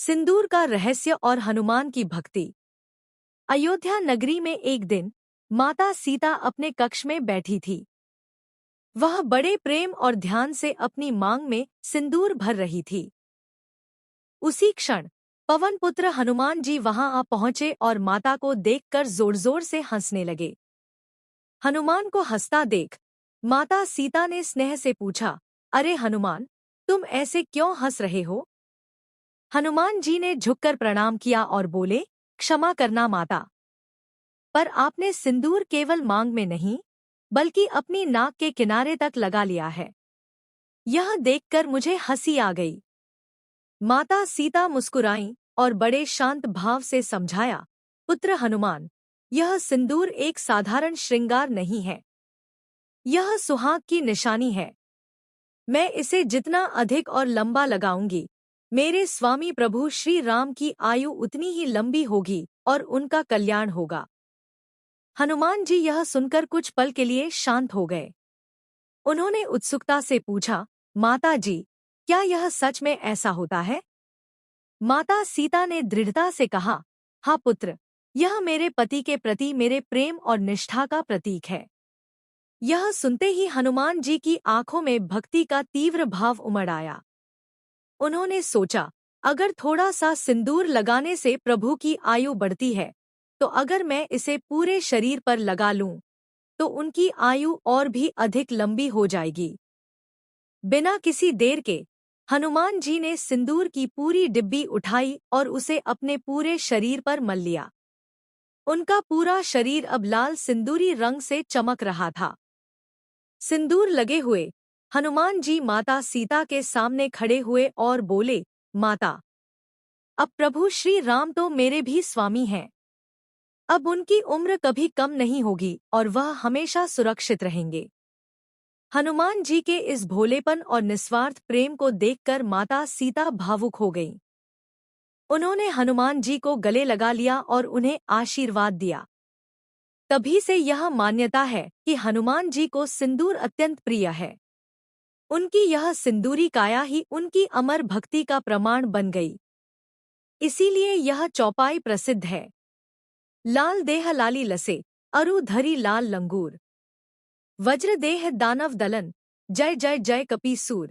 सिंदूर का रहस्य और हनुमान की भक्ति। अयोध्या नगरी में एक दिन माता सीता अपने कक्ष में बैठी थी। वह बड़े प्रेम और ध्यान से अपनी मांग में सिंदूर भर रही थी। उसी क्षण पवन पुत्र हनुमान जी वहां आ पहुंचे और माता को देखकर जोर जोर से हंसने लगे। हनुमान को हंसता देख माता सीता ने स्नेह से पूछा, अरे हनुमान, तुम ऐसे क्यों हंस रहे हो? हनुमान जी ने झुककर प्रणाम किया और बोले, क्षमा करना माता, पर आपने सिंदूर केवल मांग में नहीं बल्कि अपनी नाक के किनारे तक लगा लिया है। यह देखकर मुझे हंसी आ गई। माता सीता मुस्कुराईं और बड़े शांत भाव से समझाया, पुत्र हनुमान, यह सिंदूर एक साधारण श्रृंगार नहीं है। यह सुहाग की निशानी है। मैं इसे जितना अधिक और लंबा लगाऊंगी, मेरे स्वामी प्रभु श्री राम की आयु उतनी ही लंबी होगी और उनका कल्याण होगा। हनुमान जी यह सुनकर कुछ पल के लिए शांत हो गए। उन्होंने उत्सुकता से पूछा, माता जी, क्या यह सच में ऐसा होता है? माता सीता ने दृढ़ता से कहा, हाँ पुत्र, यह मेरे पति के प्रति मेरे प्रेम और निष्ठा का प्रतीक है। यह सुनते ही हनुमान जी की आंखों में भक्ति का तीव्र भाव उमड़ आया। उन्होंने सोचा, अगर थोड़ा सा सिंदूर लगाने से प्रभु की आयु बढ़ती है, तो अगर मैं इसे पूरे शरीर पर लगा लूं, तो उनकी आयु और भी अधिक लंबी हो जाएगी। बिना किसी देर के हनुमान जी ने सिंदूर की पूरी डिब्बी उठाई और उसे अपने पूरे शरीर पर मल लिया। उनका पूरा शरीर अब लाल सिंदूरी रंग से चमक रहा था। सिंदूर लगे हुए हनुमान जी माता सीता के सामने खड़े हुए और बोले, माता, अब प्रभु श्री राम तो मेरे भी स्वामी हैं। अब उनकी उम्र कभी कम नहीं होगी और वह हमेशा सुरक्षित रहेंगे। हनुमान जी के इस भोलेपन और निस्वार्थ प्रेम को देखकर माता सीता भावुक हो गईं। उन्होंने हनुमान जी को गले लगा लिया और उन्हें आशीर्वाद दिया। तभी से यह मान्यता है कि हनुमान जी को सिंदूर अत्यंत प्रिय है। उनकी यह सिंदूरी काया ही उनकी अमर भक्ति का प्रमाण बन गई। इसीलिए यह चौपाई प्रसिद्ध है, लाल देह लाली लसे, अरु धरी लाल लंगूर, वज्र देह दानव दलन, जय जय जय कपीसूर।